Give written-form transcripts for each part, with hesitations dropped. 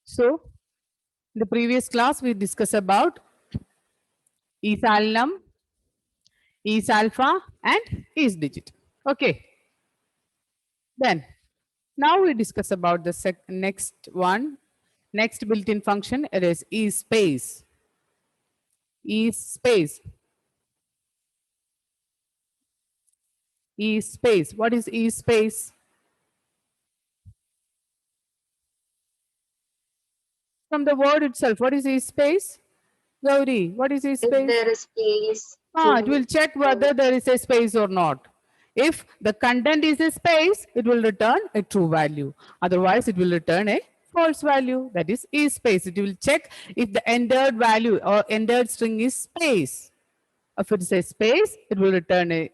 So, in the previous class, we discussed about is alnum, is alpha, and is digit. Okay. Then, now we discuss about the next one, next built-in function. It is space. Is space. Is space. What is space? From the word itself, what is space? Gauri, what is If space? there is space It will to check whether there is a space or not. If the content is a space, it will return a true value. Otherwise, it will return a false value. That is space. It will check if the entered value or entered string is space. If it is a space, it will return a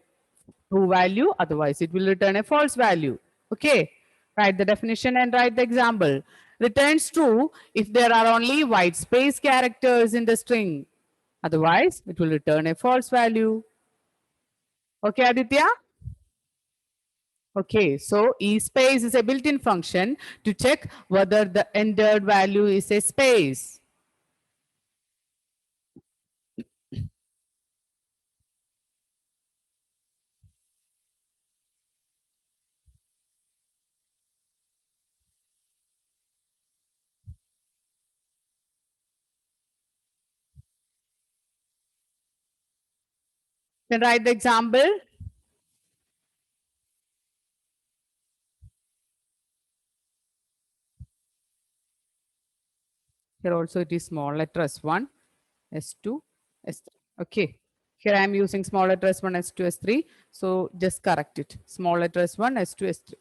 true value. Otherwise, it will return a false value. Okay. Write the definition and write the example. Returns true if there are only white space characters in the string. Otherwise, it will return a false value. Okay, Aditya? Okay, so eSpace is a built-in function to check whether the entered value is a space. Then write the example. Here also it is small letter S1, S2, S3. Okay. Here I am using small letter S1, S2, S3. So just correct it. Small letter S1, S2, S3.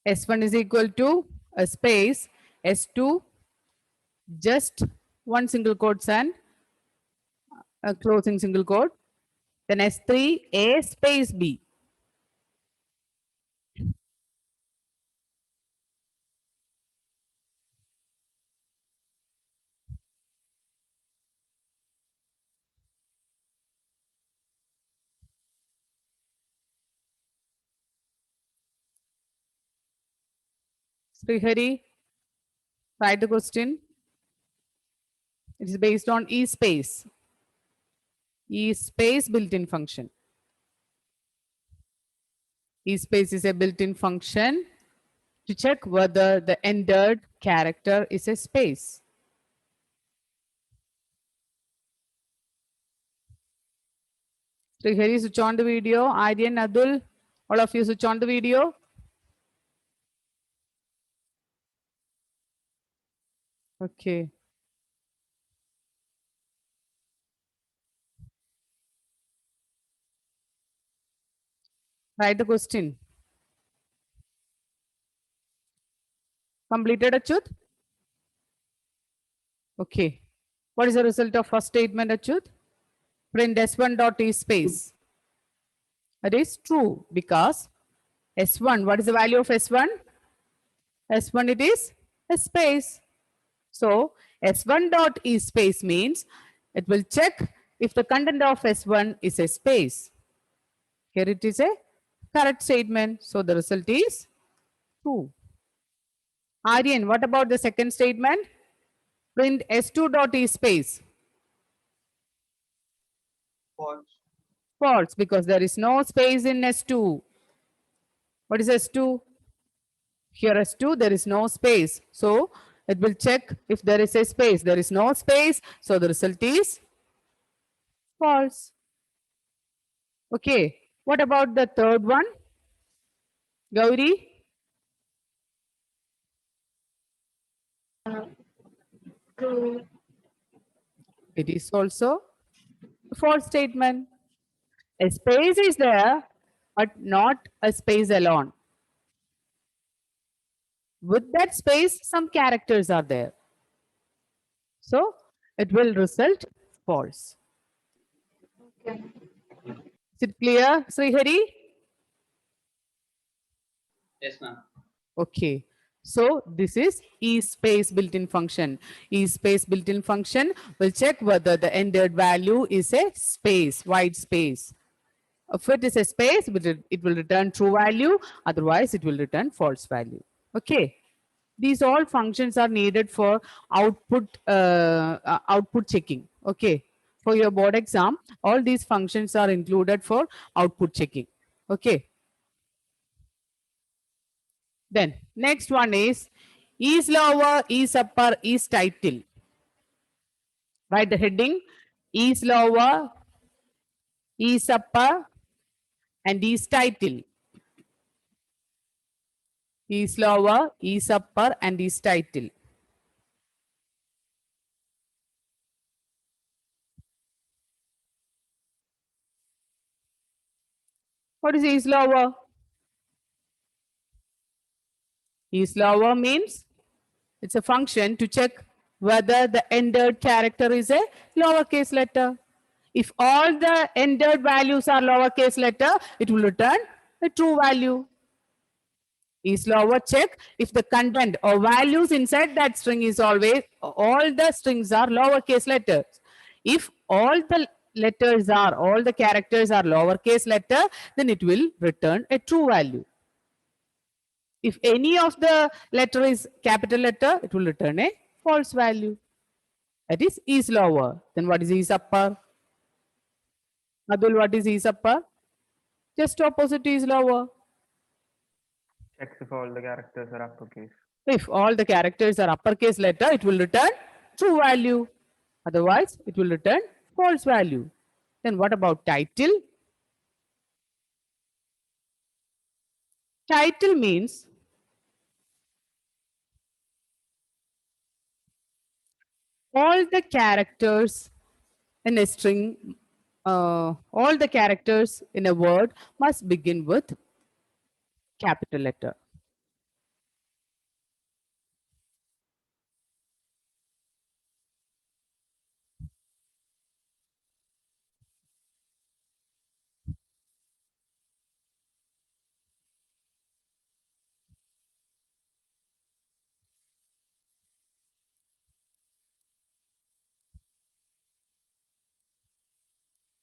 S1 is equal to a space, S2 just one single quotes and a closing single quote. Then S3 A space B. Srihari, write the question. It is based on eSpace. eSpace built-in function. eSpace is a built-in function to check whether the entered character is a space. Srihari, switch on the video. Aryan, Adul, all of you switch on the video. Okay. Write the question. Completed, Achyut? Okay. What is the result of first statement, Achyut? Print S1 dot E space. It is true because S1, what is the value of S1? S1 it is a space. So S1 dot E space means it will check if the content of S1 is a space. Here it is a correct statement. So the result is true. Aryan, what about the second statement? Print S2 dot E space. false. False because there is no space in S2. What is S2? Here S2, there is no space. So it will check if there is a space. There is no space. So the result is false. Okay. What about the third one? Gauri? True. It is also a false statement. A space is there, but not a space alone. With that space, some characters are there. So it will result false. Okay. Is it clear, Srihari? Yes, ma'am. Okay. So this is eSpace built-in function. eSpace built-in function will check whether the entered value is a space, white space. If it is a space, it will return true value. Otherwise, it will return false value. Okay. These all functions are needed for output checking. Okay. For your board exam, all these functions are included for output checking. Okay. Then next one is lower, is upper, is title. Write the heading is lower, is upper, and is title. Is lower, is upper, and is title. What is lower? Is lower means it's a function to check whether the entered character is a lowercase letter. If all the entered values are lowercase letter, it will return a true value. Is lower check if the content or values inside that string is always all the strings are lowercase letters. If all the characters are lowercase letter, then it will return a true value. If any of the letter is capital letter, it will return a false value. That is lower. Then what is upper? Abdul, what is upper? Just opposite is lower. Checks if all the characters are uppercase. If all the characters are uppercase letter, it will return true value. Otherwise, it will return false value. Then what about title? Title means all the characters in a string, all the characters in a word must begin with capital letter.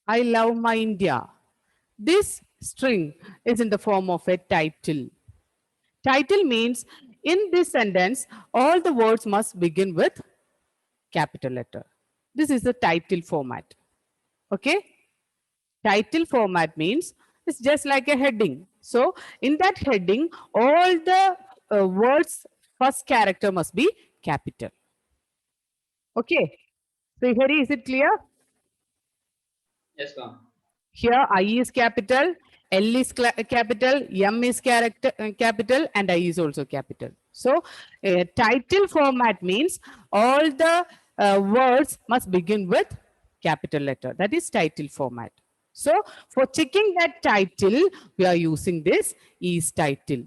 I love my India. This string is in the form of a title. Title means in this sentence, all the words must begin with capital letter. This is the title format. Okay? Title format means it's just like a heading. So in that heading, all the words first character must be capital. Okay? So here is it clear? Yes, ma'am. Here I is capital, L is capital, M is capital, and I is also capital. So title format means all the words must begin with capital letter. That is title format. So for checking that title, we are using this is title.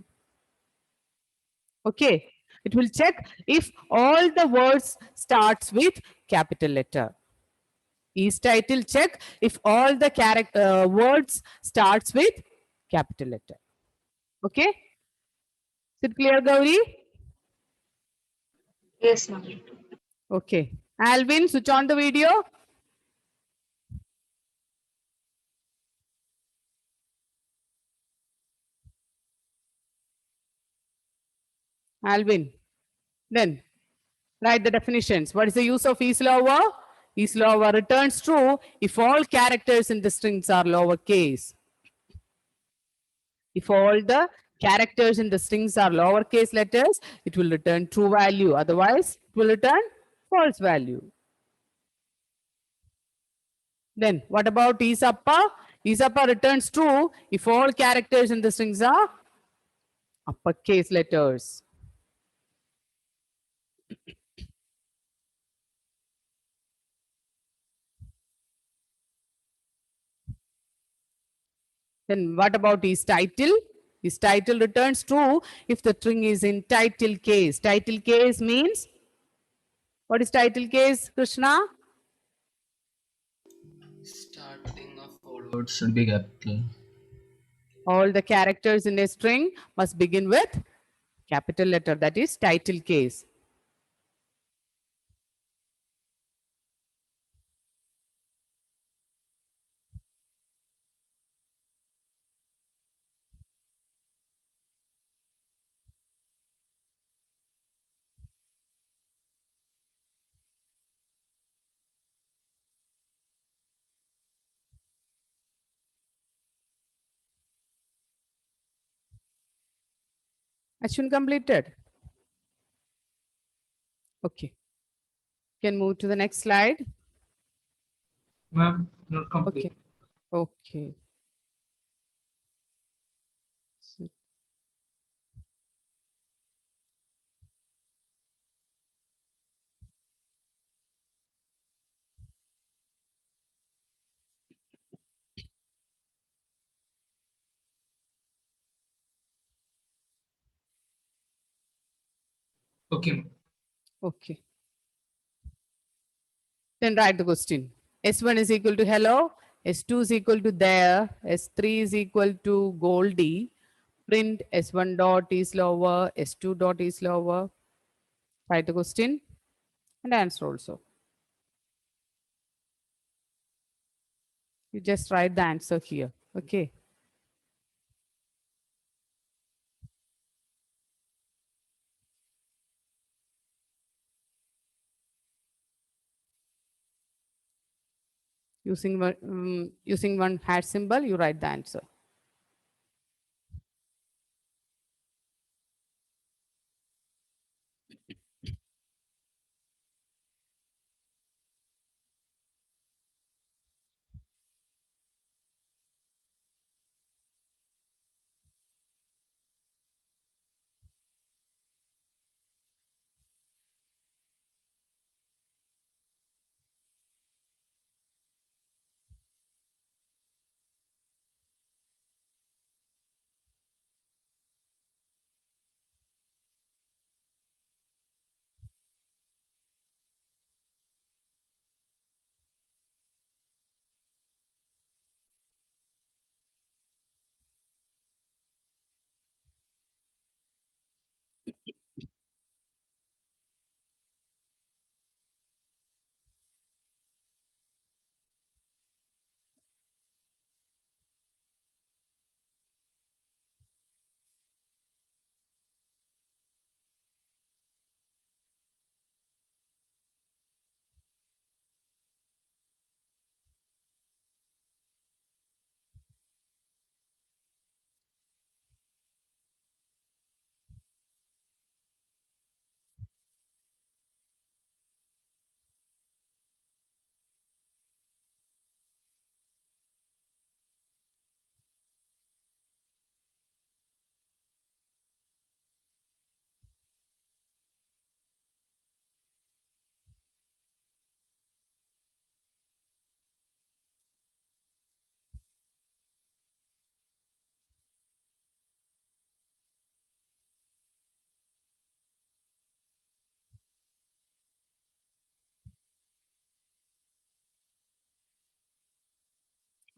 Okay. It will check if all the words starts with capital letter. Is title check if all the words starts with capital letter. Okay. Is it clear, Gauri? Yes, ma'am. Okay. Alvin, switch on the video. Alvin. Then write the definitions. What is the use of is lower? Is lower returns true if all characters in the strings are lowercase. If all the characters in the strings are lowercase letters, it will return true value. Otherwise, it will return false value. Then what about is upper? Is upper returns true if all characters in the strings are uppercase letters. Then what about is title? Is title returns true if the string is in title case. Title case means, what is title case, Krishna? Words should be capital. All the characters in a string must begin with capital letter, that is title case. Ashwin completed. Okay. Can move to the next slide. Ma'am, not complete. Okay. Okay. So- Okay, ma'am. Okay. Then write the question. S1 is equal to hello. S2 is equal to there. S3 is equal to Goldie. Print S1 dot is lower. S2 dot is lower. Write the question and answer also. You just write the answer here. Okay. Using one hash symbol, you write the answer.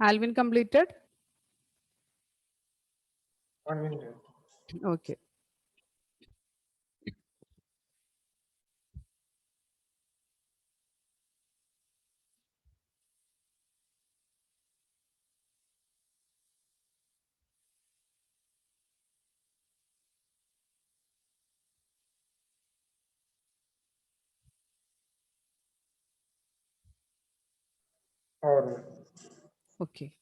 Alvin completed? 1 minute. Okay. Or Okay.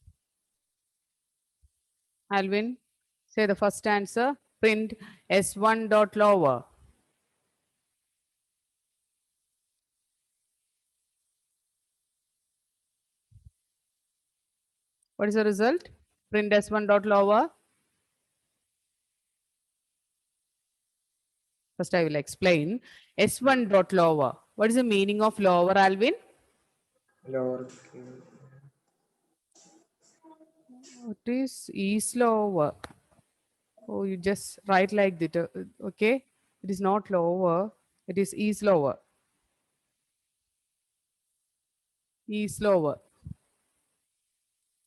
Alvin, say the first answer. Print S1 dot lower. What is the result? Print S1 dot lower. First, I will explain. S1 dot lower. What is the meaning of lower, Alvin? lower. What is lower? Oh, you just write like that. Okay. It is not lower. It is lower. Is lower.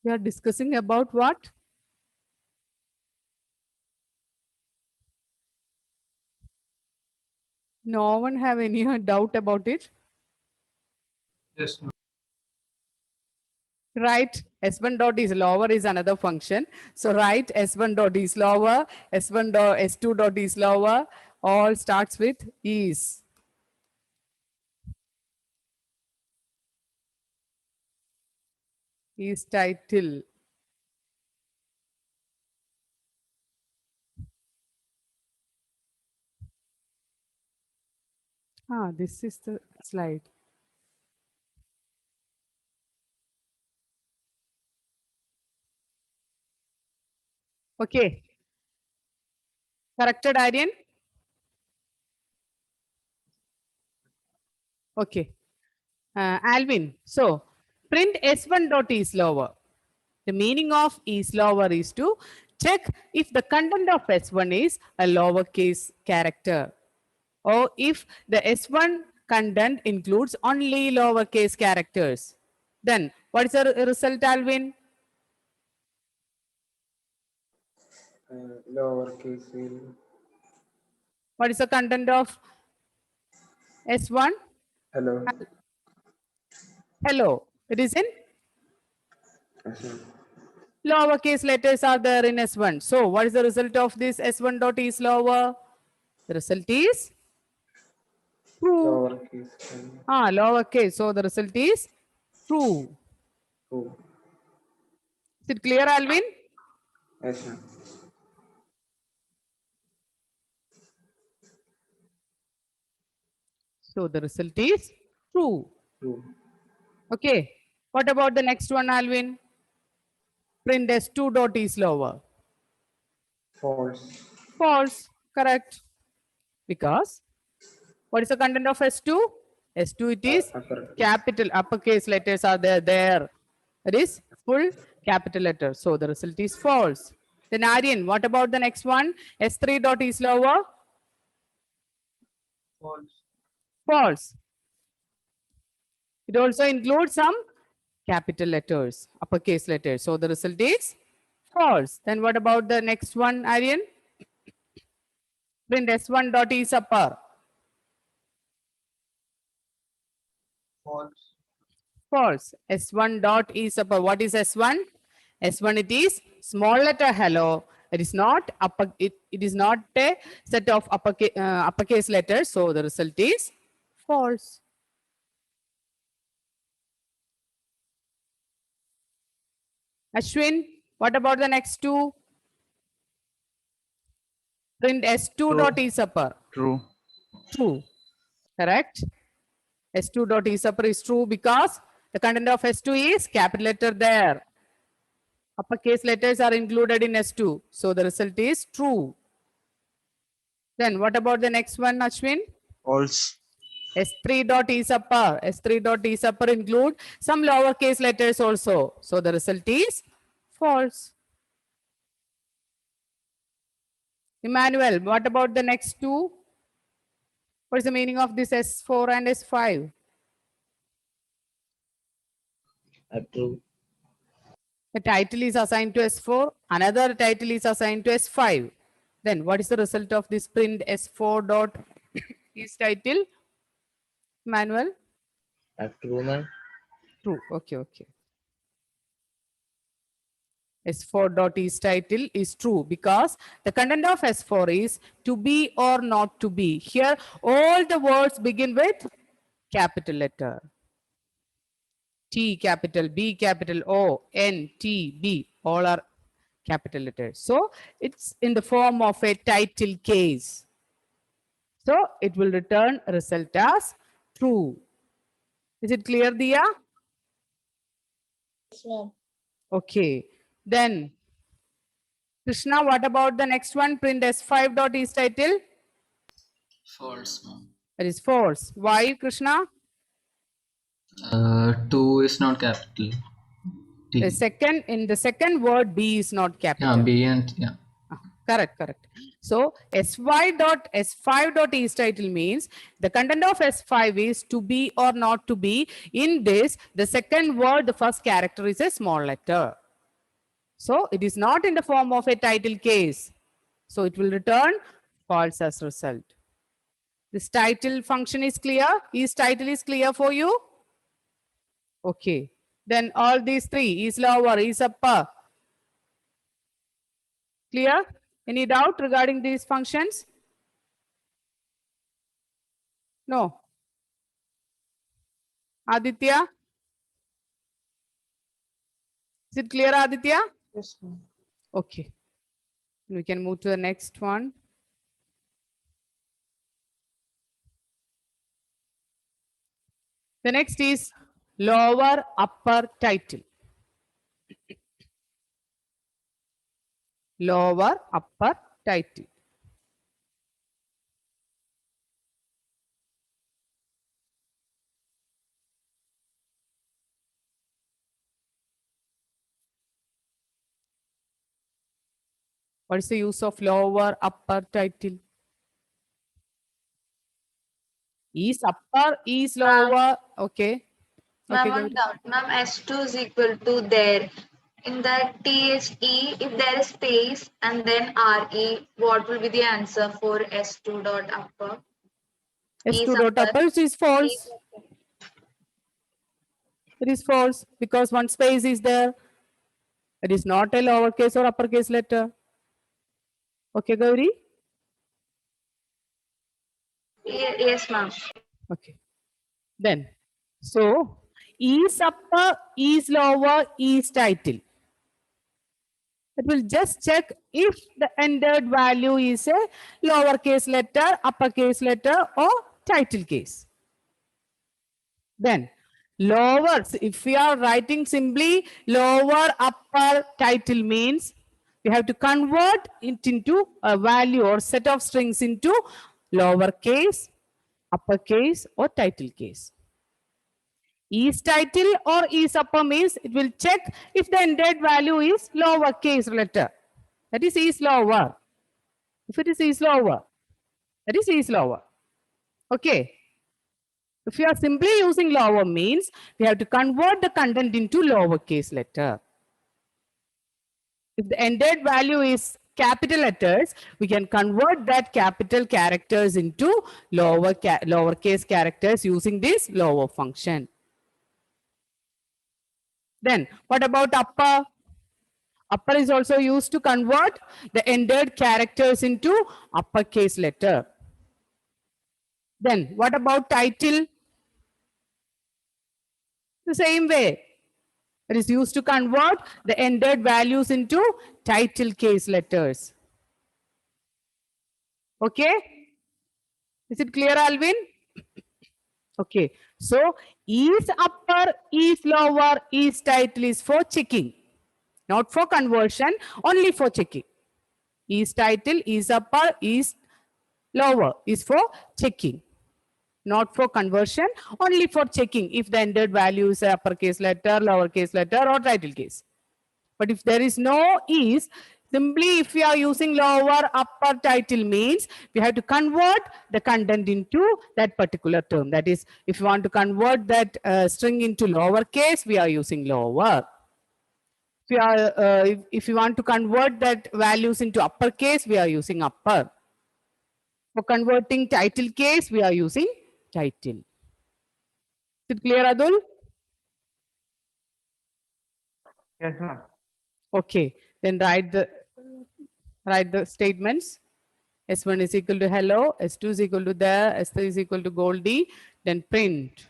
We are discussing about what? No one have any doubt about it? Yes, ma'am. Right, S1 dot is lower is another function. So write S1 dot is lower, S1 dot S2 dot is lower, all starts with is. Is title. This is the slide. Okay. Corrected, Aryan? Okay. Alvin, so print S1 dot is lower. The meaning of is lower is to check if the content of S1 is a lowercase character, or if the S1 content includes only lowercase characters. Then what is the result, Alvin? Lowercase will. What is the content of S1? Hello. Hello. It is in Yes, ma'am. lowercase letters are there in S1. So what is the result of this S1 dot is lower? The result is true. Lowercase will. Lowercase. So the result is true. Oh. Is it clear, Alvin? Yes, ma'am. So the result is true. True. Okay. What about the next one, Alvin? Print S2 dot is lower. False. False. Correct. Because what is the content of S2? S2 it is Upper. capital, uppercase letters are there. It is full capital letter. So the result is false. Then Aryan, what about the next one? S3 dot is lower. False. False. It also includes some capital letters, uppercase letters. So the result is false. Then what about the next one, Aryan? Print S1 dot is upper. False. False. S1 dot is upper. What is S1? S1 it is small letter hello. It is not upper. It is not a set of uppercase letters. So the result is false. Ashwin, what about the next two? Print S2 dot is upper. True. True. Correct. S2 dot is upper is true because the content of S2 is capital letter there. Uppercase letters are included in S2. So the result is true. Then what about the next one, Ashwin? False. S3 dot is upper. S3 dot is upper include some lowercase letters also. So the result is false. Emmanuel, what about the next two? What is the meaning of this S4 and S5? True. The title is assigned to S4, another title is assigned to S5. Then what is the result of this print S4 dot is title? Manual? True, ma'am. True. Okay, okay. S4 dot is title is true because the content of S4 is to be or not to be. Here all the words begin with capital letter. T capital, B capital, O, N, T, B, all are capital letters. So it's in the form of a title case. So it will return a result as true. Is it clear, Diya? Yes, ma'am. Okay. Then Krishna, what about the next one? Print S5 dot is title. False, ma'am. That is false. Why, Krishna? 2 is not capital. T. In the second word, B is not capital. Yeah, B and yeah. Correct, correct. So S5 dot is title means the content of S5 is to be or not to be. In this, the second word, the first character is a small letter. So it is not in the form of a title case. So it will return false as result. This title function is clear? Is title is clear for you? Okay. Then all these three, is lower, is upper. Clear? Any doubt regarding these functions? No. Aditya? Is it clear, Aditya? Yes, ma'am. Okay. We can move to the next one. The next is lower upper title. Lower upper title. What is the use of lower upper title? Is upper, is lower. Okay. Ma'am, Okay, one Gauri. doubt. Ma'am, S2 is equal to there. In the THE, if there is space and then RE, what will be the answer for S2 dot upper? S2 Is dot upper. upper is Is false. upper. It is false because one space is there. It is not a lowercase or uppercase letter. Okay, Gauri? Yes, ma'am. Okay. Then, so is upper, is lower, is title. It will just check if the entered value is a lowercase letter, uppercase letter, or title case. Then lower, if we are writing simply lower upper title means we have to convert it into a value or set of strings into lowercase, uppercase, or title case. Is title or is upper means it will check if the entered value is lowercase letter. That is lower. If it is lower, that is lower. Okay. If you are simply using lower means we have to convert the content into lowercase letter. If the entered value is capital letters, we can convert that capital characters into lowercase characters using this lower function. Then what about upper? Upper is also used to convert the entered characters into uppercase letter. Then what about title? The same way. It is used to convert the entered values into title case letters. Okay? Is it clear, Alvin? Okay. So, is upper, is lower, is title is for checking. Not for conversion, only for checking. Is title, is upper, is lower, is for checking. Not for conversion, only for checking if the entered value is uppercase letter, lowercase letter, or title case. But if there is no is, simply if we are using lower upper title means we have to convert the content into that particular term. That is, if you want to convert that string into lowercase, we are using lower. If you want to convert that values into uppercase, we are using upper. For converting title case, we are using title. Is it clear, Adul? Yes, ma'am. Okay, then write the statements. S1 is equal to hello, S2 is equal to there, S3 is equal to Goldie, then print.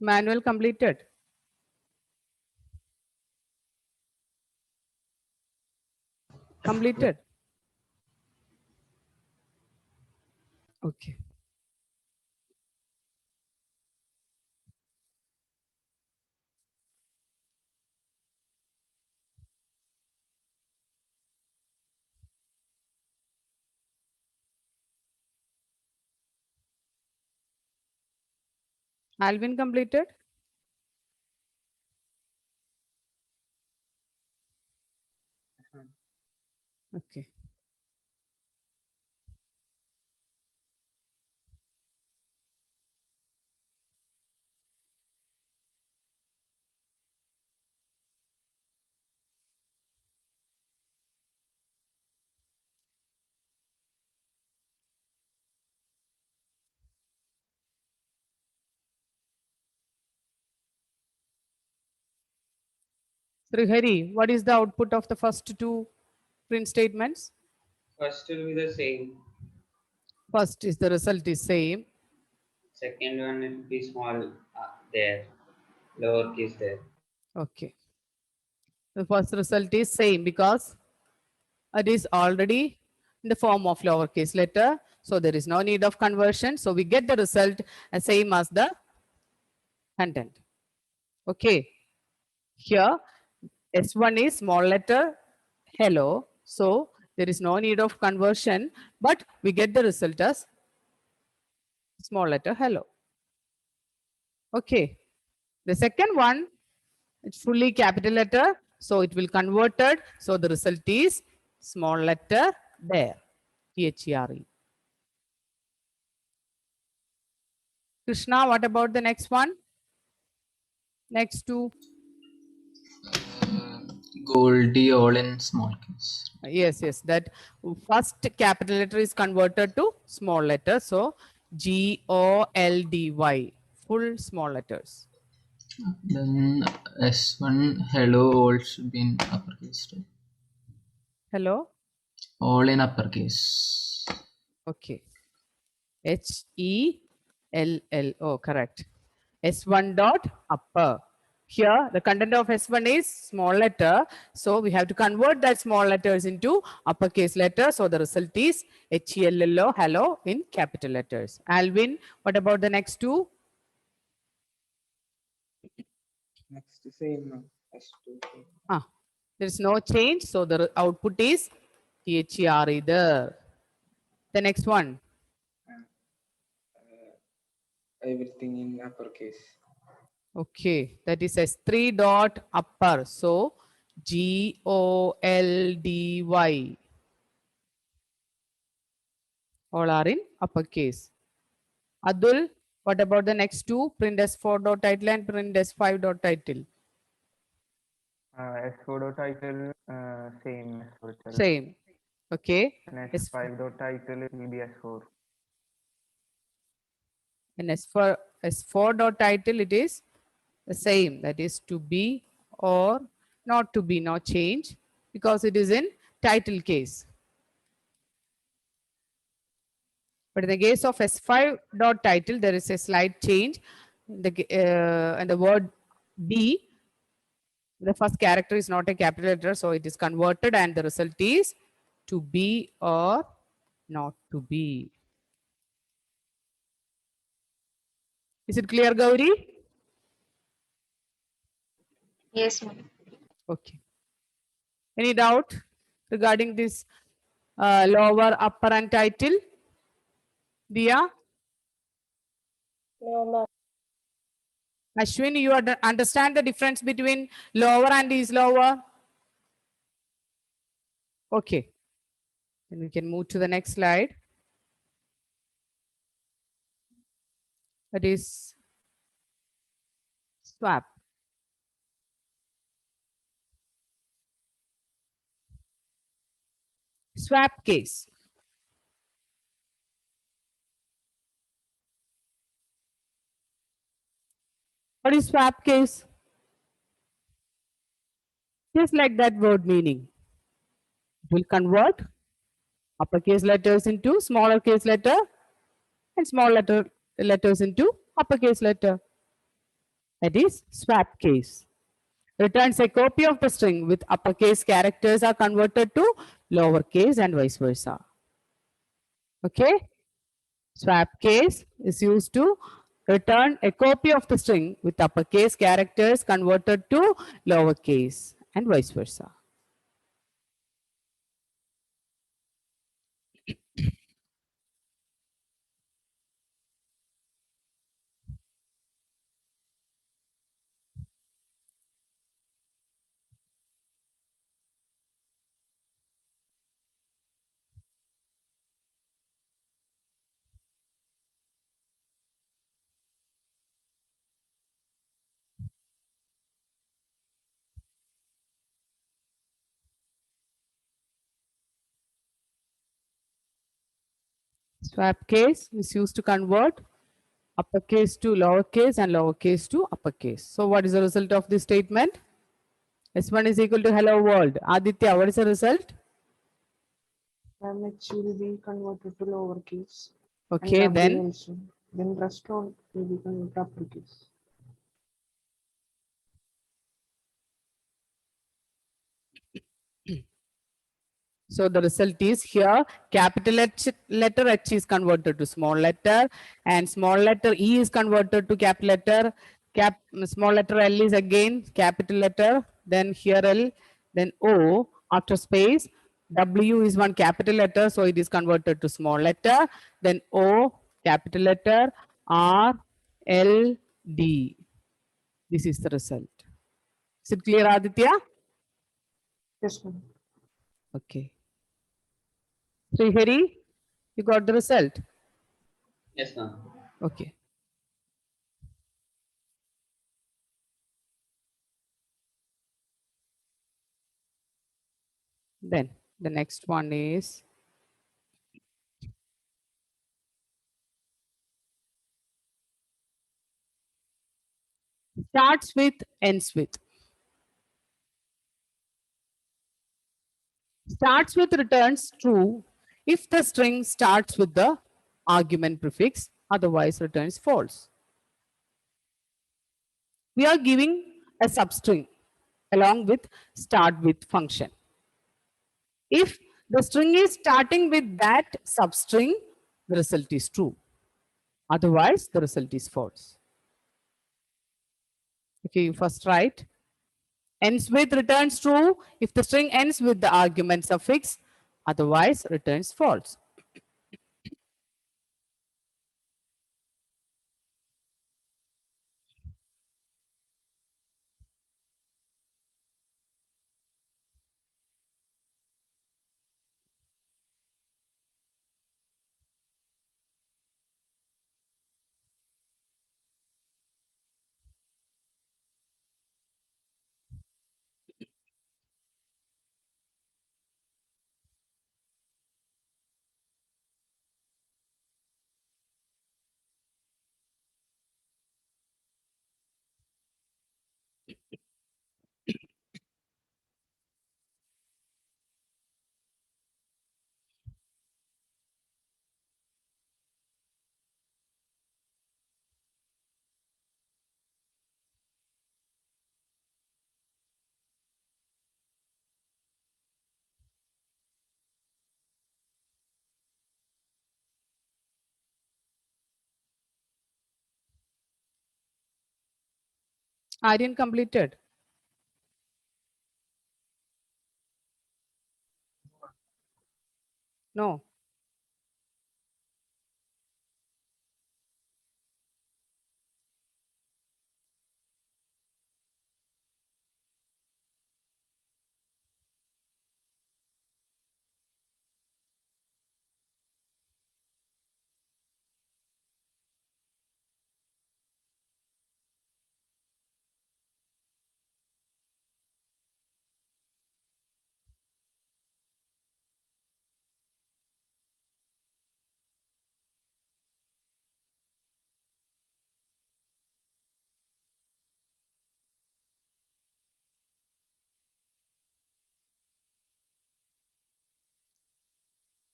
Manual completed. Completed. Okay. Alvin completed. Okay. Srihari, what is the output of the first two print statements? First will be the same. First is the result is same. Second one will be small there. Lowercase there. Okay. The first result is same because it is already in the form of lowercase letter. So there is no need of conversion. So we get the result as same as the content. Okay. Here S1 is small letter hello. So there is no need of conversion, but we get the result as small letter hello. Okay. The second one, it's fully capital letter. So it will converted. So the result is small letter there. THERE. Krishna, what about the next one? Next two. Goldie all in small case. Yes, yes. That first capital letter is converted to small letter. So GOLDY, full small letters. Then S1 hello all should be in uppercase. Right? Hello. All in uppercase. Okay. HELL. Oh, correct. S1 dot upper. Here, the content of S1 is small letter. So we have to convert that small letters into uppercase letter. So the result is HELLO, hello in capital letters. Alvin, what about the next two? Next same S2. Ah, there is no change. So the output is THERE there. The next one. Everything in uppercase. Okay, that is S3 dot upper. So GOLDY. All are in uppercase. Adul, what about the next two? Print S4 dot title and print S5 dot title. S4 dot title same S4 itself. Same. Okay. And S S5 dot title it will be S4. and S4 dot title, it is the same. That is to be or not to be, no change because it is in title case. But in the case of S5 dot title, there is a slight change. And the word B, the first character is not a capital letter, so it is converted and the result is to be or not to be. Is it clear, Gauri? Yes, ma'am. Okay. Any doubt regarding this lower, upper and title? Dia? No, ma'am. Ashwin, you understand the difference between lower and is lower? Okay. Then we can move to the next slide. That is swap. Swap case. What is swap case? Just like that word meaning. It will convert uppercase letters into smaller case letter and small letters into uppercase letter. That is swap case. Returns a copy of the string with uppercase characters are converted to lowercase and vice versa. Okay. Swap case is used to return a copy of the string with uppercase characters converted to lowercase and vice versa. Swap case is used to convert uppercase to lowercase and lowercase to uppercase. So what is the result of this statement? S1 is equal to hello world. Aditya, what is the result? MH will be converted to lowercase. Okay, and W then also. Then restaurant will be converted to uppercase. so the result is here capital H, letter H is converted to small letter and small letter E is converted to capital letter. Small letter L is again capital letter, then here L, then O after space. W is one capital letter, so it is converted to small letter, then O capital letter, R, L, D. This is the result. Is it clear, Aditya? Yes, ma'am. Okay. Srihari, you got the result? Yes, ma'am. Okay. Then the next one is starts with, ends with. Starts with returns true if the string starts with the argument prefix, otherwise returns false. We are giving a substring along with start with function. If the string is starting with that substring, the result is true. Otherwise, the result is false. Okay, you first write. Ends with returns true if the string ends with the argument suffix, otherwise returns false. Aryan completed. No.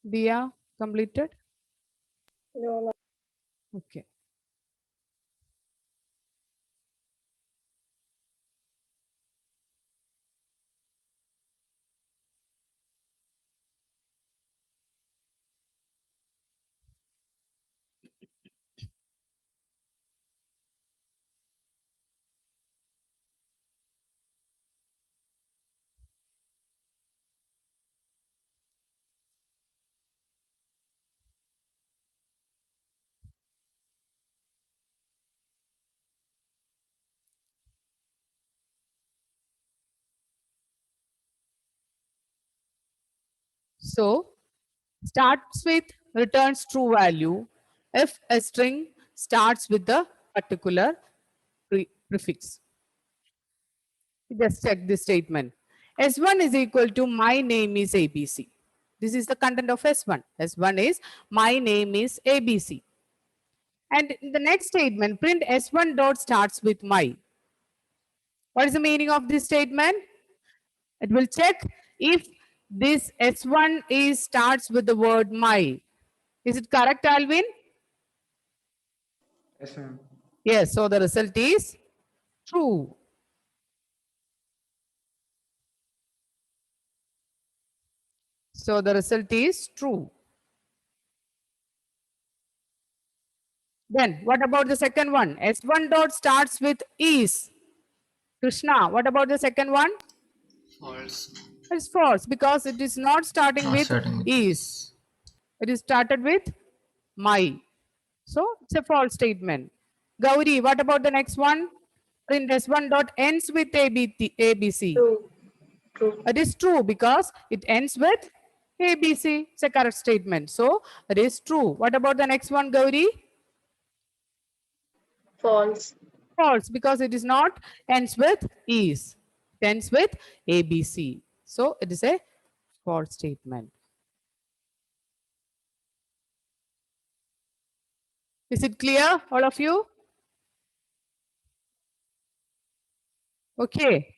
Dia completed? No, Okay. So starts with returns true value if a string starts with the particular prefix. Just check this statement. S1 is equal to my name is ABC. This is the content of S1. S1 is my name is ABC. And in the next statement, print S1 dot starts with my. What is the meaning of this statement? It will check if this S1 is starts with the word my. Is it correct, Alvin? Yes, ma'am. Yes, so the result is true. So the result is true. Then what about the second one? S1 dot starts with is. Krishna, what about the second one? False. It's false because it is not starting Not with starting with is. It is started with my. So it's a false statement. Gauri, what about the next one? Print S1 dot ends with ABC. True. True. It is true because it ends with ABC. It's a correct statement. So it is true. What about the next one, Gauri? False. False because it is not ends with is. It ends with ABC. So it is a false statement. Is it clear, all of you? Okay.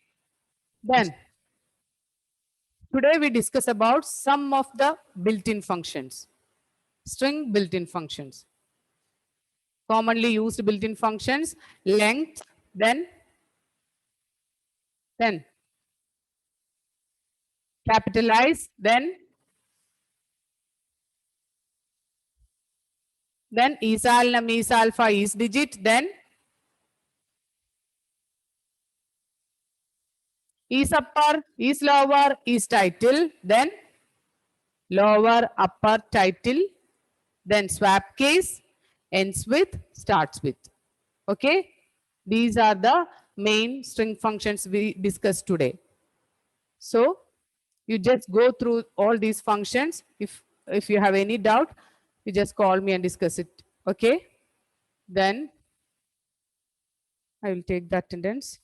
Then today we discuss about some of the built-in functions, string built-in functions. Commonly used built-in functions, length, then capitalize, then is al, num, is alpha, is digit, then is upper, is lower, is title, then lower, upper, title, then swap case, ends with, starts with. Okay, these are the main string functions we discussed today. So you just go through all these functions. If you have any doubt, you just call me and discuss it. Okay, then I will take the attendance.